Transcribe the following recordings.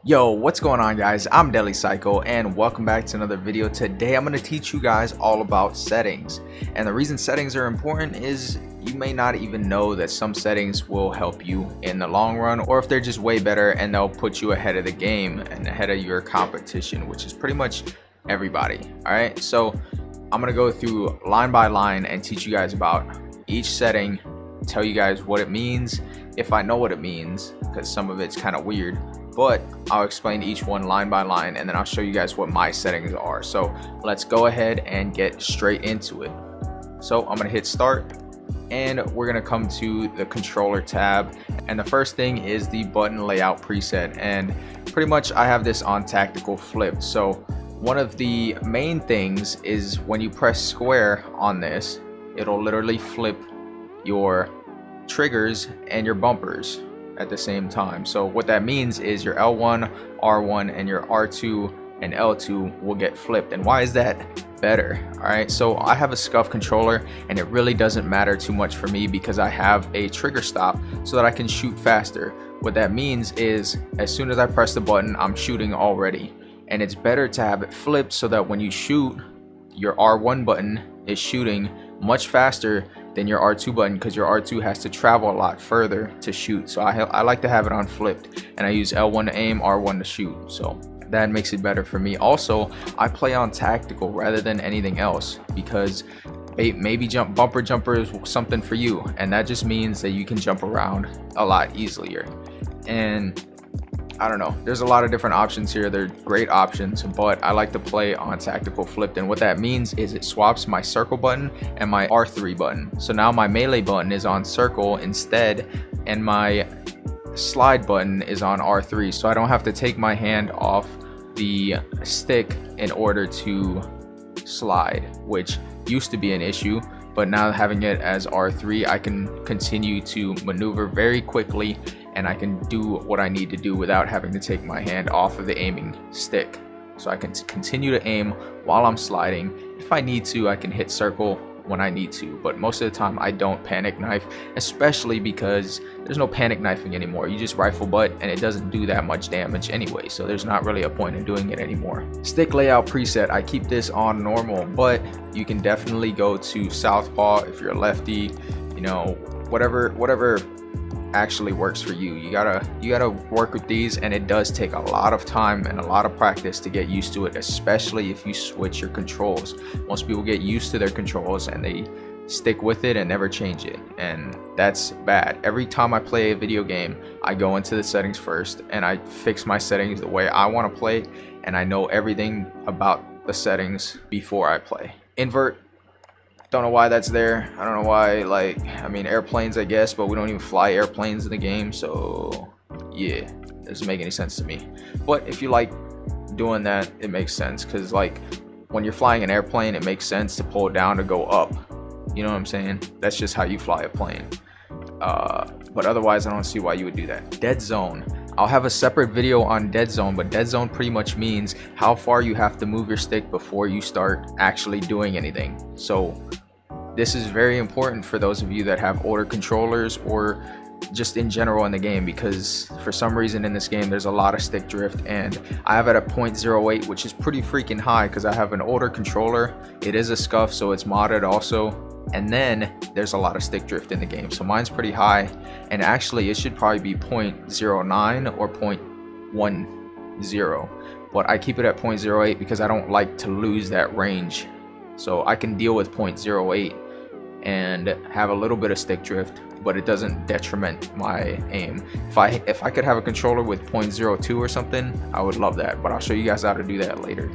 Yo, what's going on guys? I'm DeadlyPsyko and welcome back to another video. Today I'm going to teach you guys all about settings. And the reason settings are important is you may not even know that some settings will help you in the long run, or if they're just way better and they'll put you ahead of the game and ahead of your competition, which is pretty much everybody. Alright, so I'm going to go through line by line and teach you guys about each setting, tell you guys what it means, if I know what it means, because some of it's kind of weird. But I'll explain each one line by line, and then I'll show you guys what my settings are. So let's go ahead and get straight into it. So I'm gonna hit start, and we're gonna come to the controller tab. And the first thing is the button layout preset. And pretty much I have this on tactical flipped. So one of the main things is when you press square on this, it'll literally flip your triggers and your bumpers at the same time. So what that means is your L1, R1, and your R2 and L2 will get flipped. And why is that better? All right, so I have a scuff controller and it really doesn't matter too much for me because I have a trigger stop so that I can shoot faster. What that means is as soon as I press the button, I'm shooting already. And it's better to have it flipped so that when you shoot, your R1 button is shooting much faster than your R2 button, because your R2 has to travel a lot further to shoot. So I like to have it on flipped, and I use L1 to aim, R1 to shoot. So that makes it better for me. Also, I play on tactical rather than anything else because maybe bumper jumper is something for you, and that just means that you can jump around a lot easier. And I don't know, there's a lot of different options here. They're great options, but I like to play on tactical flipped. And what that means is it swaps my circle button and my R3 button. So now my melee button is on circle instead, and my slide button is on R3. So I don't have to take my hand off the stick in order to slide, which used to be an issue. But now having it as R3, I can continue to maneuver very quickly, and I can do what I need to do without having to take my hand off of the aiming stick. So I can continue to aim while I'm sliding. If I need to, I can hit circle when I need to, but most of the time I don't panic knife, especially because there's no panic knifing anymore. You just rifle butt and it doesn't do that much damage anyway, so there's not really a point in doing it anymore. Stick layout preset, I keep this on normal, but you can definitely go to southpaw if you're a lefty, you know, whatever actually works for you. You gotta work with these, and it does take a lot of time and a lot of practice to get used to it, especially if you switch your controls. Most people get used to their controls and they stick with it and never change it, and that's bad. Every time I play a video game, I go into the settings first and I fix my settings the way I want to play, and I know everything about the settings before I play. Invert, don't know why that's there. I don't know why, like, I mean, airplanes I guess, but we don't even fly airplanes in the game, so yeah, it doesn't make any sense to me. But if you like doing that, it makes sense, because like when you're flying an airplane, it makes sense to pull it down to go up. You know what I'm saying? That's just how you fly a plane. But otherwise, I don't see why you would do that. Dead zone. I'll have a separate video on dead zone, but dead zone pretty much means how far you have to move your stick before you start actually doing anything. So this is very important for those of you that have older controllers, or just in general in the game, because for some reason in this game there's a lot of stick drift, and I have it at 0.08, which is pretty freaking high because I have an older controller. It is a scuff, so it's modded also, and then there's a lot of stick drift in the game, so mine's pretty high. And actually it should probably be 0.09 or 0.10, but I keep it at 0.08 because I don't like to lose that range. So I can deal with 0.08 and have a little bit of stick drift, but it doesn't detriment my aim. If I could have a controller with 0.02 or something, I would love that, but I'll show you guys how to do that later.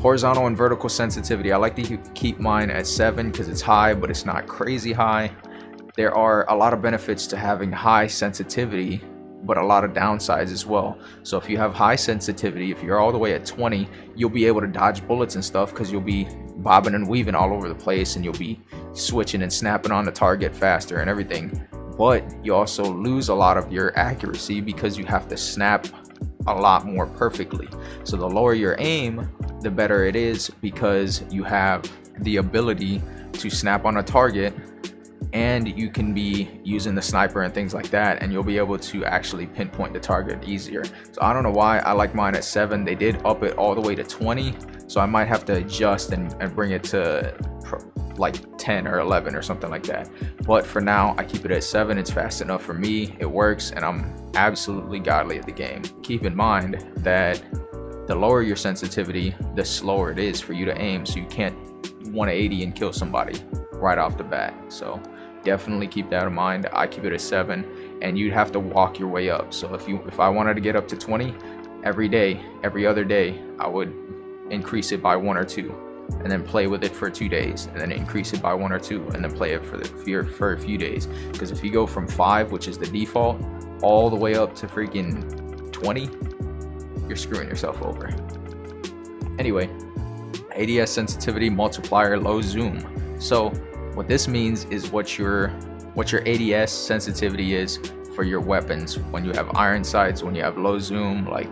Horizontal and vertical sensitivity, I like to keep mine at 7 because it's high, but it's not crazy high. There are a lot of benefits to having high sensitivity, but a lot of downsides as well. So if you have high sensitivity, if you're all the way at 20, you'll be able to dodge bullets and stuff because you'll be bobbing and weaving all over the place, and you'll be switching and snapping on the target faster and everything. But you also lose a lot of your accuracy because you have to snap a lot more perfectly. So the lower your aim, the better it is, because you have the ability to snap on a target and you can be using the sniper and things like that, and you'll be able to actually pinpoint the target easier. So I don't know why I like mine at 7. They did up it all the way to 20, so I might have to adjust and bring it to like 10 or 11 or something like that. But for now, I keep it at 7. It's fast enough for me, it works, and I'm absolutely godly at the game. Keep in mind that the lower your sensitivity, the slower it is for you to aim, so you can't 180 and kill somebody right off the bat. So definitely keep that in mind. I keep it at 7, and you'd have to walk your way up. So if I wanted to get up to 20 every day, every other day, I would increase it by 1 or 2, and then play with it for 2 days, and then increase it by 1 or 2, and then play it for a few days. Because if you go from 5, which is the default, all the way up to freaking 20, you're screwing yourself over. Anyway, ADS sensitivity multiplier low zoom. So what this means is what your ADS sensitivity is for your weapons when you have iron sights, when you have low zoom, like,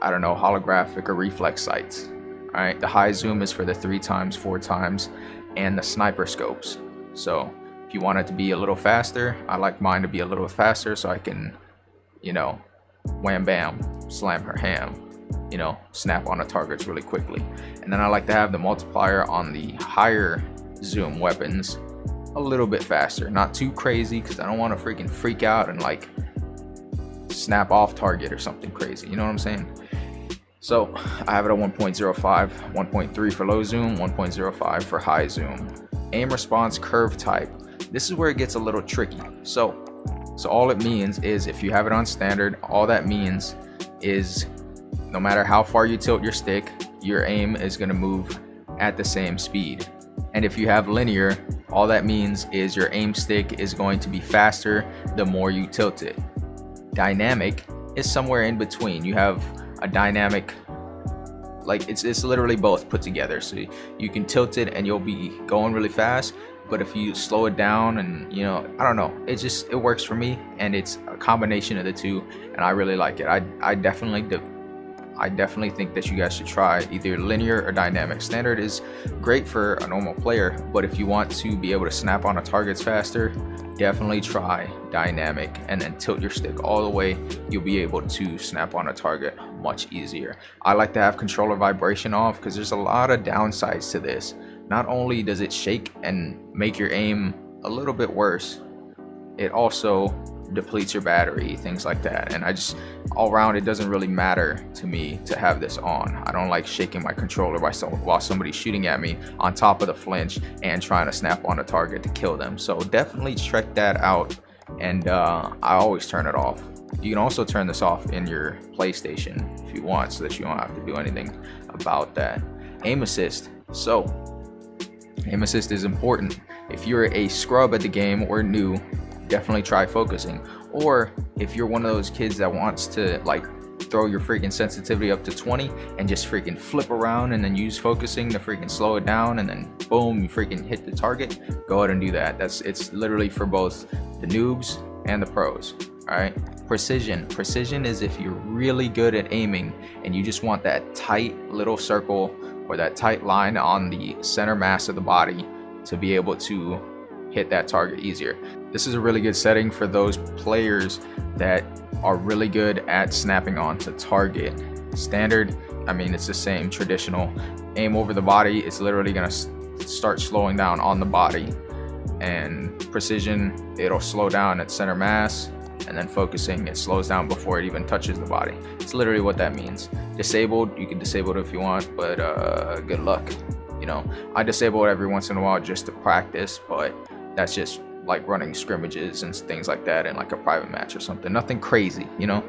I don't know, holographic or reflex sights. All right, the high zoom is for the 3x, 4x, and the sniper scopes. So if you want it to be a little faster, I like mine to be a little faster so I can, you know, wham bam, slam her ham, you know, snap on the targets really quickly. And then I like to have the multiplier on the higher zoom weapons a little bit faster, not too crazy, because I don't want to freaking freak out and like snap off target or something crazy, you know what I'm saying? So I have it at 1.05, 1.3 for low zoom, 1.05 for high zoom. Aim response curve type. This is where it gets a little tricky. So all it means is if you have it on standard, all that means is no matter how far you tilt your stick, your aim is going to move at the same speed. And if you have linear, all that means is your aim stick is going to be faster the more you tilt it. Dynamic is somewhere in between. You have a dynamic, like it's literally both put together. So you can tilt it and you'll be going really fast, but if you slow it down and, you know, I don't know, it works for me, and it's a combination of the two, and I really like it. I definitely think that you guys should try either linear or dynamic. Standard is great for a normal player, but if you want to be able to snap on a targets faster, definitely try dynamic, and then tilt your stick all the way. You'll be able to snap on a target much easier. I like to have controller vibration off because there's a lot of downsides to this. Not only does it shake and make your aim a little bit worse, it also depletes your battery, things like that. And all around, it doesn't really matter to me to have this on. I don't like shaking my controller while somebody's shooting at me on top of the flinch and trying to snap on a target to kill them. So definitely check that out, and I always turn it off. You can also turn this off in your PlayStation if you want, so that you don't have to do anything about that. Aim assist. So aim assist is important. If you're a scrub at the game or new, definitely try focusing. Or if you're one of those kids that wants to like throw your freaking sensitivity up to 20 and just freaking flip around and then use focusing to freaking slow it down, and then boom, you freaking hit the target, go ahead and do that. It's literally for both the noobs and the pros. All right, precision is if you're really good at aiming and you just want that tight little circle or that tight line on the center mass of the body to be able to hit that target easier. This is a really good setting for those players that are really good at snapping onto target. Standard, I mean, it's the same traditional. Aim over the body, it's literally gonna start slowing down on the body. And precision, it'll slow down at center mass, and then focusing, it slows down before it even touches the body. It's literally what that means. Disabled, you can disable it if you want, but good luck. You know, I disable it every once in a while just to practice, but that's just like running scrimmages and things like that in like a private match or something. Nothing crazy, you know.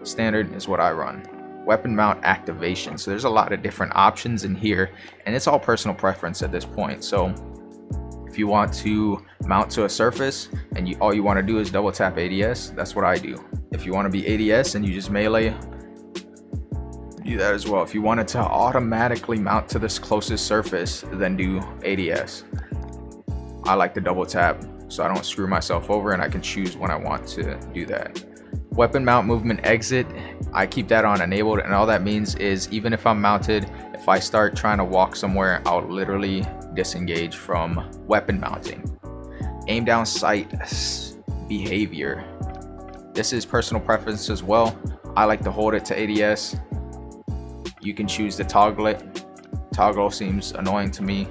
Standard is what I run. Weapon mount activation. So there's a lot of different options in here, and it's all personal preference at this point. So if you want to mount to a surface and all you want to do is double tap ADS, that's what I do. If you want to be ADS and you just melee, do that as well. If you wanted to automatically mount to this closest surface, then do ADS. I like to double tap so I don't screw myself over, and I can choose when I want to do that. Weapon mount movement exit, I keep that on enabled, and all that means is even if I'm mounted, if I start trying to walk somewhere, I'll literally disengage from weapon mounting. Aim down sight behavior. This is personal preference as well. I like to hold it to ADS. You can choose to toggle it. Toggle seems annoying to me,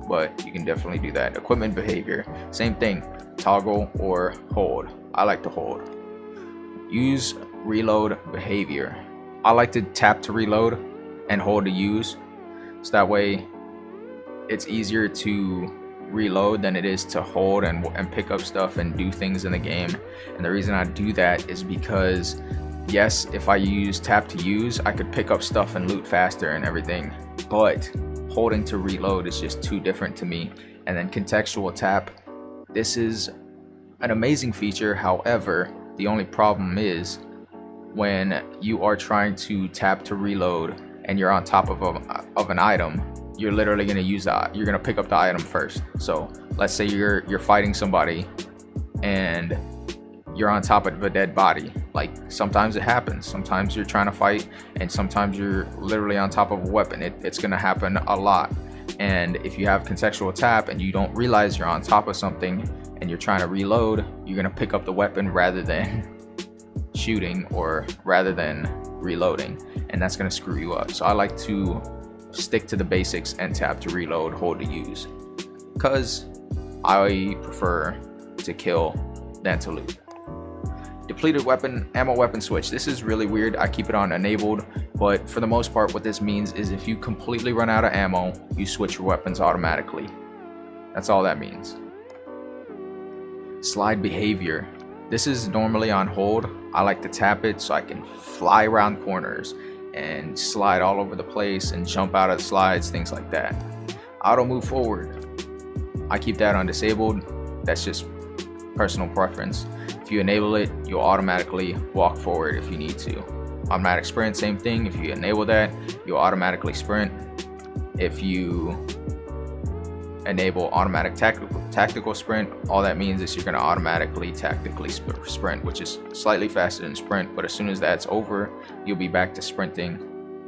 but you can definitely do that. Equipment behavior, same thing, toggle or hold. I like to hold. Use reload behavior. I like to tap to reload and hold to use, so that way it's easier to reload than it is to hold and pick up stuff and do things in the game. And the reason I do that is because, yes, if I use tap to use, I could pick up stuff and loot faster and everything, but holding to reload is just too different to me. And then contextual tap, this is an amazing feature. However, the only problem is when you are trying to tap to reload and you're on top of an item, you're literally going to use that. You're going to pick up the item first. So let's say you're fighting somebody and you're on top of a dead body. Like, sometimes it happens. Sometimes you're trying to fight and sometimes you're literally on top of a weapon. It's going to happen a lot. And if you have contextual tap and you don't realize you're on top of something and you're trying to reload, you're going to pick up the weapon rather than shooting or rather than reloading, and that's going to screw you up. So I like to stick to the basics and tap to reload, hold to use, because I prefer to kill than to loot. Depleted weapon, ammo weapon switch. This is really weird. I keep it on enabled, but for the most part what this means is if you completely run out of ammo, you switch your weapons automatically. That's all that means. Slide behavior. This is normally on hold. I like to tap it so I can fly around corners and slide all over the place and jump out of the slides, things like that. Auto move forward, I keep that on disabled. That's just personal preference. If you enable it, you'll automatically walk forward if you need to. Automatic sprint, same thing. If you enable that, you'll automatically sprint. If you enable automatic tactical sprint, all that means is you're going to automatically tactically sprint, which is slightly faster than sprint, but as soon as that's over, you'll be back to sprinting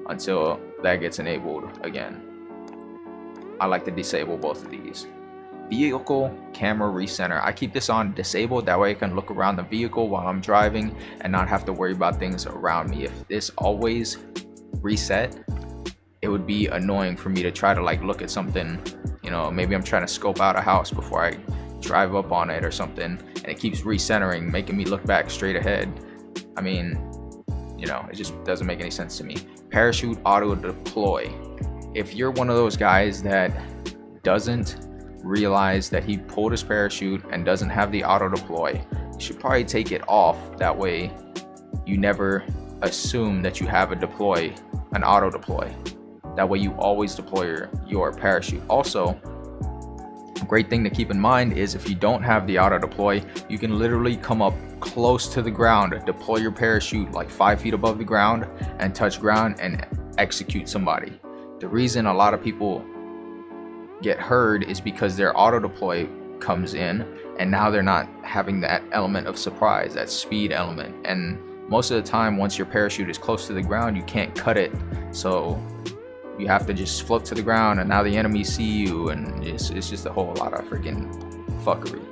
until that gets enabled again. I like to disable both of these. Vehicle camera recenter, I keep this on disabled, that way I can look around the vehicle while I'm driving and not have to worry about things around me. If this always reset, it would be annoying for me to try to like look at something. You know, maybe I'm trying to scope out a house before I drive up on it or something, and it keeps recentering, making me look back straight ahead. I mean, you know, it just doesn't make any sense to me. Parachute auto deploy. If you're one of those guys that doesn't realize that he pulled his parachute and doesn't have the auto deploy, you should probably take it off. That way you never assume that you have an auto deploy. That way you always deploy your parachute. Also, a great thing to keep in mind is if you don't have the auto deploy, you can literally come up close to the ground, deploy your parachute like 5 feet above the ground and touch ground and execute somebody. The reason a lot of people get hurt is because their auto deploy comes in and now they're not having that element of surprise, that speed element. And most of the time, once your parachute is close to the ground, you can't cut it. So you have to just float to the ground and now the enemies see you, and it's just a whole lot of freaking fuckery.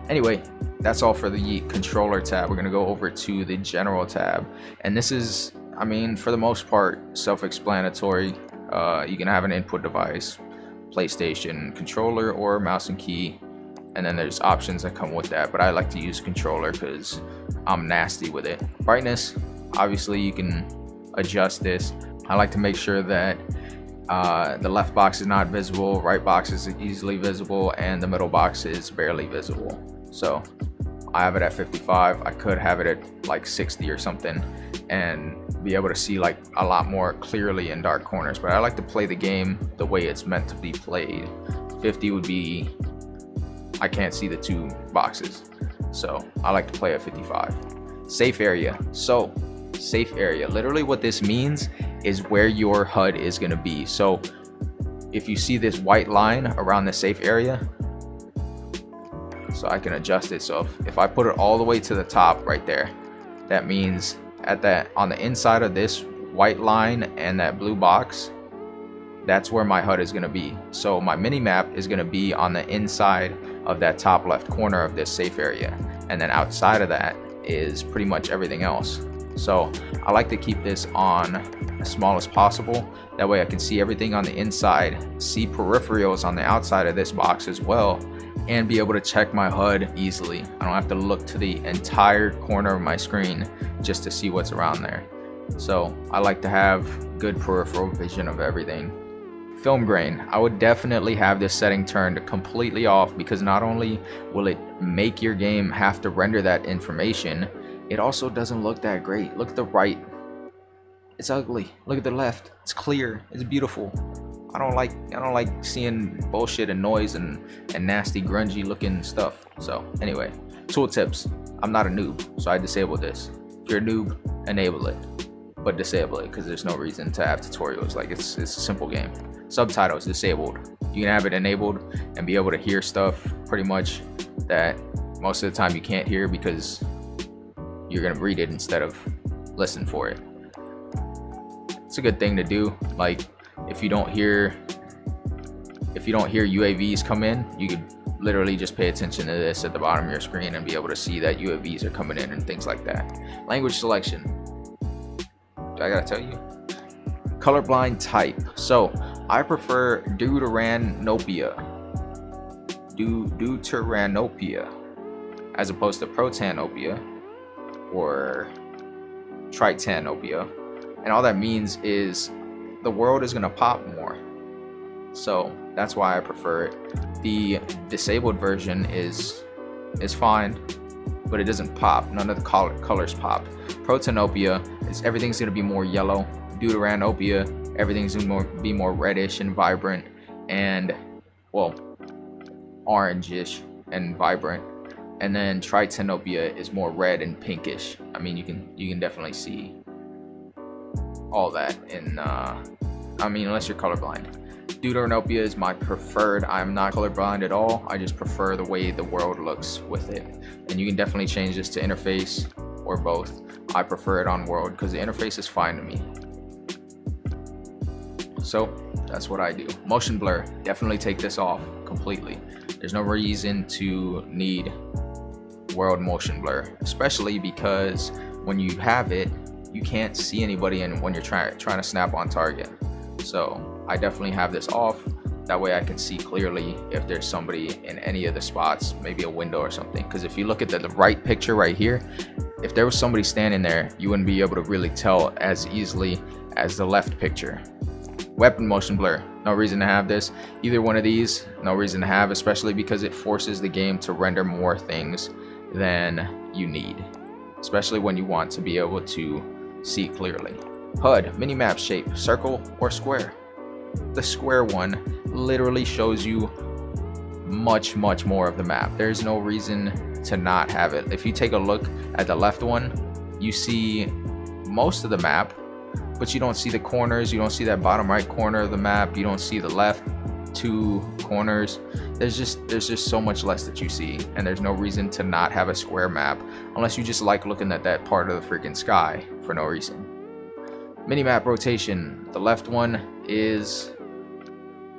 Anyway, that's all for the controller tab. We're gonna go over to the general tab, and this is, I mean, for the most part, self-explanatory. You can have an input device, PlayStation controller or mouse and key, and then there's options that come with that, but I like to use controller because I'm nasty with it. Brightness, obviously you can adjust this. I like to make sure that the left box is not visible, right box is easily visible, and the middle box is barely visible. So I have it at 55. I could have it at like 60 or something and be able to see like a lot more clearly in dark corners, but I like to play the game the way it's meant to be played. 50 would be, I can't see the two boxes, so I like to play at 55. Safe area. So safe area, literally what this means is where your HUD is going to be. So if you see this white line around the safe area, so I can adjust it. So if I put it all the way to the top right there, that means on the inside of this white line and that blue box, that's where my HUD is going to be. So my mini map is going to be on the inside of that top left corner of this safe area, and then outside of that is pretty much everything else. So I like to keep this on as small as possible. That way I can see everything on the inside, see peripherals on the outside of this box as well, and be able to check my HUD easily. I don't have to look to the entire corner of my screen just to see what's around there. So I like to have good peripheral vision of everything. Film grain, I would definitely have this setting turned completely off, because not only will it make your game have to render that information, it also doesn't look that great. Look at the right, it's ugly. Look at the left, it's clear, it's beautiful. I don't like seeing bullshit and noise and nasty grungy looking stuff. So anyway, tooltips. I'm not a noob, so I disable this. If you're a noob, enable it, but disable it, because there's no reason to have tutorials. Like, it's a simple game. Subtitles disabled. You can have it enabled and be able to hear stuff pretty much that most of the time you can't hear, because you're gonna read it instead of listen for it. It's a good thing to do. Like, if you don't hear UAVs come in, you could literally just pay attention to this at the bottom of your screen and be able to see that UAVs are coming in and things like that. Language selection. Do I gotta tell you? Colorblind type. So I prefer deuteranopia as opposed to protanopia or tritanopia. And all that means is the world is going to pop more. So that's why I prefer it. The disabled version is fine, but it doesn't pop. None of the colors pop. Protanopia is everything's going to be more yellow. Deuteranopia, everything's going to be more reddish and vibrant, and, well, orangish and vibrant. And then tritanopia is more red and pinkish. I mean, you can definitely see all that in I mean, unless you're colorblind. Deuteranopia is my preferred. I'm not colorblind at all. I just prefer the way the world looks with it. And you can definitely change this to interface or both. I prefer it on world because the interface is fine to me. So that's what I do. Motion blur, definitely take this off completely. There's no reason to need world motion blur, especially because when you have it, you can't see anybody and when you're trying to snap on target. So I definitely have this off. That way I can see clearly if there's somebody in any of the spots, maybe a window or something. Because if you look at the right picture right here, if there was somebody standing there, you wouldn't be able to really tell as easily as the left picture. Weapon motion blur, no reason to have this. Either one of these, no reason to have, especially because it forces the game to render more things than you need, especially when you want to be able to see clearly. HUD, minimap shape, circle or square. The square one literally shows you much more of the map. There's no reason to not have it. If you take a look at the left one, you see most of the map, but you don't see the corners. You don't see that bottom right corner of the map. You don't see the left two corners. There's just so much less that you see, and there's no reason to not have a square map unless you just like looking at that part of the freaking sky for no reason. Minimap rotation, the left one is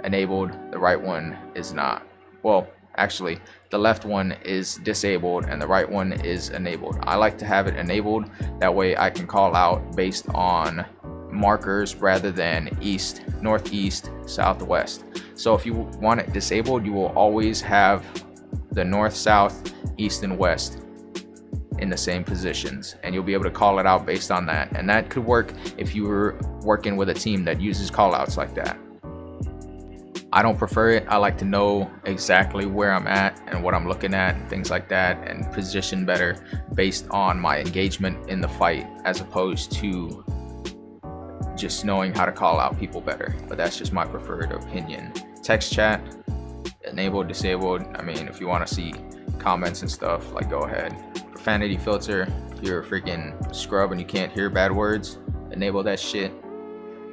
enabled, the right one is not. Well, actually, the left one is disabled and the right one is enabled. I like to have it enabled, that way I can call out based on markers rather than east, northeast, southwest. So if you want it disabled, you will always have the north, south, east, and west in the same positions, and you'll be able to call it out based on that. And that could work if you were working with a team that uses call outs like that. I don't prefer it. I like to know exactly where I'm at and what I'm looking at and things like that, and position better based on my engagement in the fight, as opposed to just knowing how to call out people better. But that's just my preferred opinion. Text chat, enabled, disabled. I mean, if you want to see comments and stuff, like, go ahead. Profanity filter, if you're a freaking scrub and you can't hear bad words, enable that shit.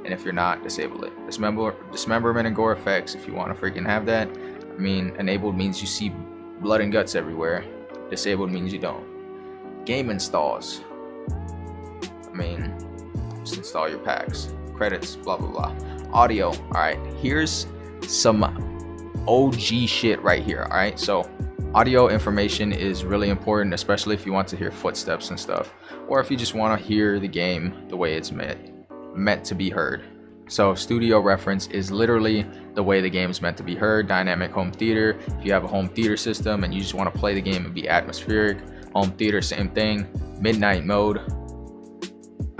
And if you're not, disable it. Dismemberment and gore effects, if you want to freaking have that. I mean, enabled means you see blood and guts everywhere. Disabled means you don't. Game installs, I mean, just install your packs. Credits, blah blah blah. Audio, alright, here's some OG shit right here. Alright, so Audio information is really important, especially if you want to hear footsteps and stuff, or if you just want to hear the game the way it's meant to be heard. So studio reference is literally the way the game is meant to be heard. Dynamic home theater, if you have a home theater system and you just want to play the game and be atmospheric. Home theater, same thing. Midnight mode,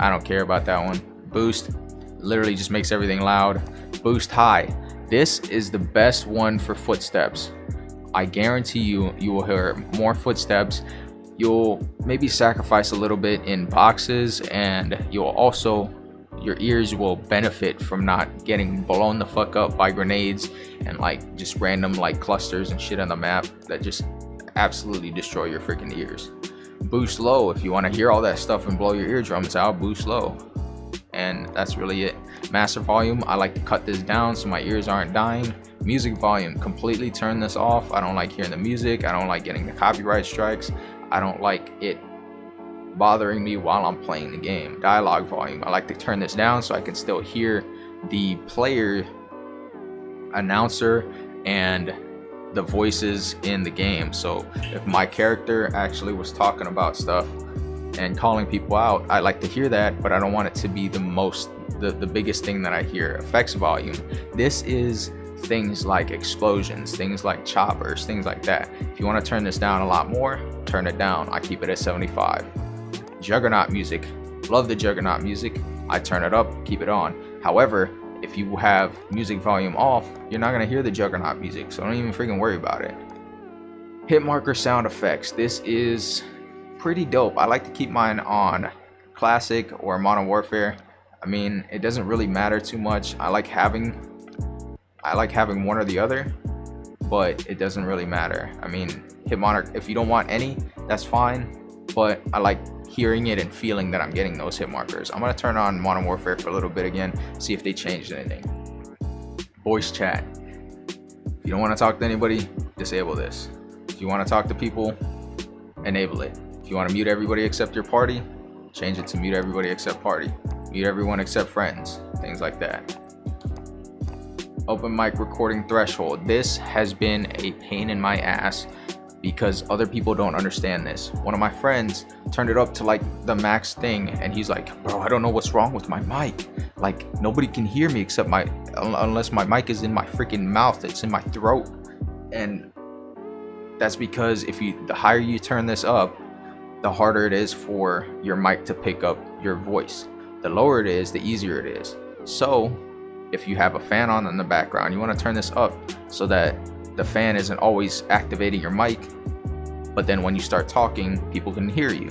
I don't care about that one. Boost, literally just makes everything loud. Boost high, this is the best one for footsteps. I guarantee you will hear more footsteps. You'll maybe sacrifice a little bit in boxes, and your ears will benefit from not getting blown the fuck up by grenades and like just random like clusters and shit on the map that just absolutely destroy your freaking ears. Boost low, if you want to hear all that stuff and blow your eardrums out, boost low. And that's really it. Master volume, I like to cut this down so my ears aren't dying. Music volume, completely turn this off. I don't like hearing the music. I don't like getting the copyright strikes. I don't like it bothering me while I'm playing the game. Dialogue volume, I like to turn this down so I can still hear the player, announcer, and the voices in the game. So if my character actually was talking about stuff and calling people out, I like to hear that, but I don't want it to be the biggest thing that I hear. Effects volume, this is things like explosions, things like choppers, things like that. If you want to turn this down a lot more, turn it down. I keep it at 75. Juggernaut music, love the Juggernaut music. I turn it up, keep it on. However, if you have music volume off, you're not gonna hear the Juggernaut music, so don't even freaking worry about it. Hit marker sound effects, this is pretty dope. I like to keep mine on classic or Modern Warfare. I mean, it doesn't really matter too much. I like having one or the other, but it doesn't really matter. I mean, hit marker, if you don't want any, that's fine, but I like hearing it and feeling that I'm getting those hit markers. I'm gonna turn on Modern Warfare for a little bit again, see if they changed anything. Voice chat, if you don't want to talk to anybody, disable this. If you want to talk to people, enable it. If you want to mute everybody except your party, change it to mute everybody except party. Mute everyone except friends, things like that. Open mic recording threshold, this has been a pain in my ass because other people don't understand this. One of my friends turned it up to like the max thing, and he's like, bro, I don't know what's wrong with my mic. Like, nobody can hear me except unless my mic is in my freaking mouth, it's in my throat. And that's because the higher you turn this up, the harder it is for your mic to pick up your voice. The lower it is, the easier it is. So if you have a fan on in the background, you want to turn this up so that the fan isn't always activating your mic, but then when you start talking, people can hear you.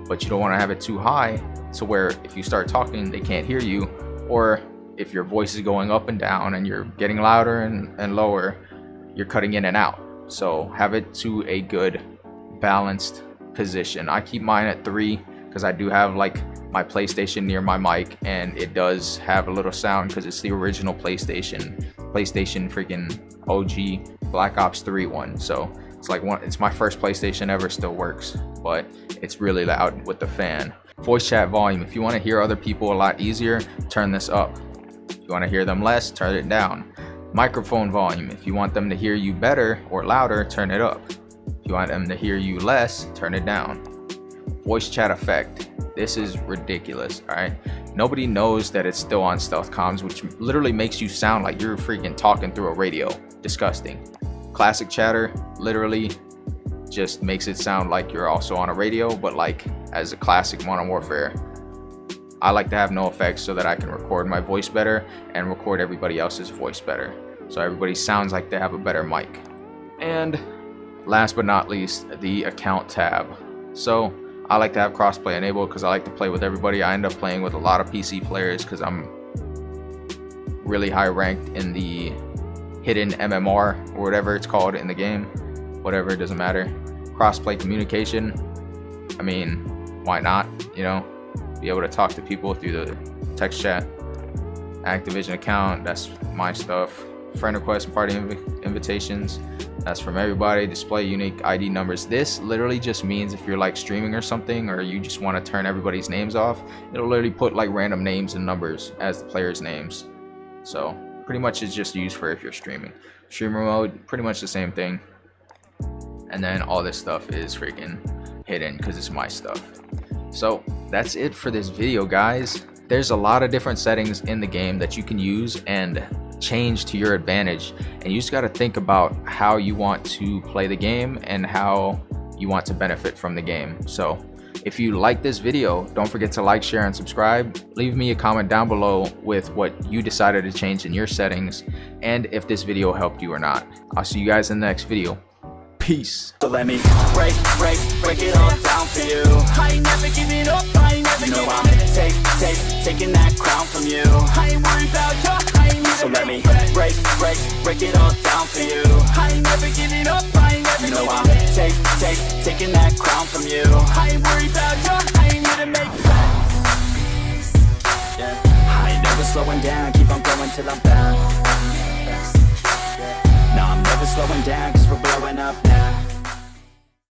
But you don't want to have it too high to where if you start talking, they can't hear you, or if your voice is going up and down and you're getting louder and lower, you're cutting in and out. So have it to a good balanced position. I keep mine at 3 because I do have like my PlayStation near my mic, and it does have a little sound because it's the original PlayStation freaking OG Black Ops 3 one. So it's my first PlayStation ever, still works, but it's really loud with the fan. Voice chat volume, if you want to hear other people a lot easier, turn this up. If you want to hear them less, turn it down. Microphone volume, if you want them to hear you better or louder, turn it up. If you want them to hear you less, turn it down. Voice chat effect, this is ridiculous. All right, nobody knows that it's still on stealth comms, which literally makes you sound like you're freaking talking through a radio. Disgusting. Classic chatter literally just makes it sound like you're also on a radio, but like as a classic Modern Warfare. I like to have no effects so that I can record my voice better and record everybody else's voice better, so everybody sounds like they have a better mic. And last but not least, the account tab. So I like to have crossplay enabled because I like to play with everybody. I end up playing with a lot of PC players because I'm really high ranked in the hidden MMR or whatever it's called in the game. Whatever, it doesn't matter. Crossplay communication, I mean, why not? You know, be able to talk to people through the text chat. Activision account, that's my stuff. Friend requests and party invitations, that's from everybody. Display unique ID numbers. This literally just means if you're like streaming or something, or you just want to turn everybody's names off, it'll literally put like random names and numbers as the players' names. So pretty much it's just used for if you're streaming. Streamer mode, pretty much the same thing. and then all this stuff is freaking hidden because it's my stuff. So that's it for this video, guys. There's a lot of different settings in the game that you can use and change to your advantage, and you just got to think about how you want to play the game and how you want to benefit from the game. So if you like this video, don't forget to like, share, and subscribe. Leave me a comment down below with what you decided to change in your settings and if this video helped you or not. I'll see you guys in the next video. Peace. So let me break it all down for you. I ain't never giving up, I ain't never giving up. I'm taking that crown from you. I ain't worried about you, I ain't need. So let me break it all down for you. I ain't never giving up, I ain't never giving up. I'm taking that crown from you. I ain't worried about you, I ain't here to make friends. Yeah. I ain't never slowing down, keep on going till I'm found. No, I'm never slowing down, cause we're blowing up now.